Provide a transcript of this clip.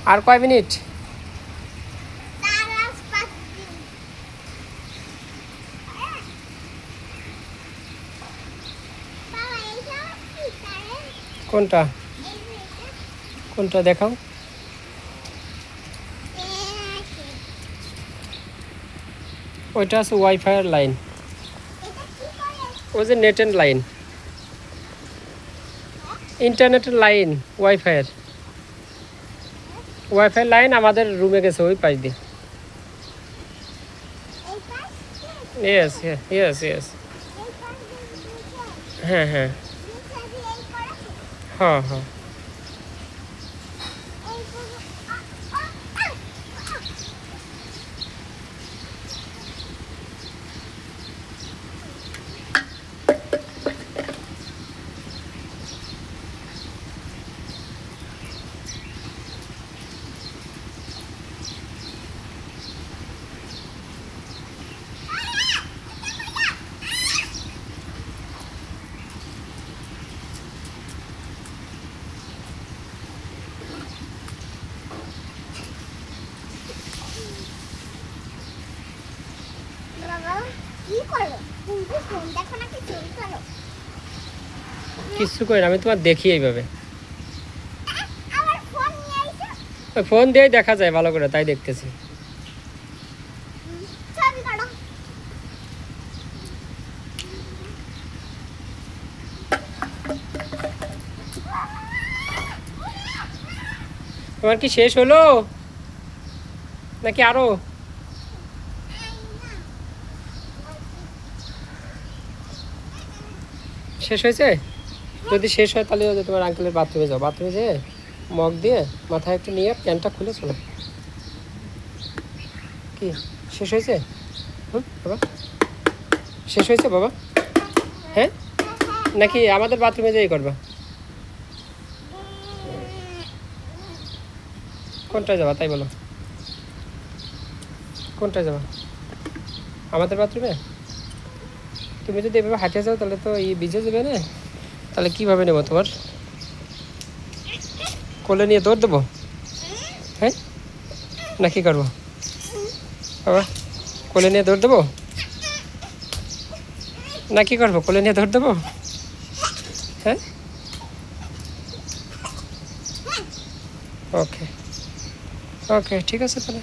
আর কয় মিনিট? কোনটা কোনটা দেখাও। ওইটা আছে ওয়াইফাইয়ের লাইন, ওই যে নেটের লাইন, ইন্টারনেটের লাইন, ওয়াইফাইয়ের লাইন আমাদের রুমে গেছে ওই পাশ দিয়ে। Yes yes yes. হ্যাঁ হ্যাঁ হ্যাঁ হ্যাঁ। কিছু করি না, আমি তোমার দেখি এইভাবে। ফোন দিয়েই দেখা যায় ভালো করে, তাই দেখতেছি। তোমার কি শেষ হলো নাকি আরো? শেষ হয়েছে? যদি শেষ হয় তাহলে তোমার আঙ্কেলের বাথরুমে যাও, বাথরুমে যেয়ে মগ দিয়ে মাথায় একটু নিয়ে প্যান্টটা খুলে চলো। কি শেষ হয়েছে? বাবা শেষ হয়েছে বাবা? হ্যাঁ নাকি আমাদের বাথরুমে যেয়ে করবা? কোনটায় যাবা তাই বলো, কোনটায় যাবা? আমাদের বাথরুমে? তুমি যদি এভাবে হাঁটিয়ে যাও তাহলে তো এই ভিজে যাবে না, তাহলে কীভাবে নেবো তোমার? কোলে নিয়ে দৌড় দেবো? হ্যাঁ না কি করবো বাবা? কোলে নিয়ে দৌড় দেবো না কি করবো? কোলে নিয়ে দৌড় দেবো? হ্যাঁ ওকে ওকে ঠিক আছে তাহলে।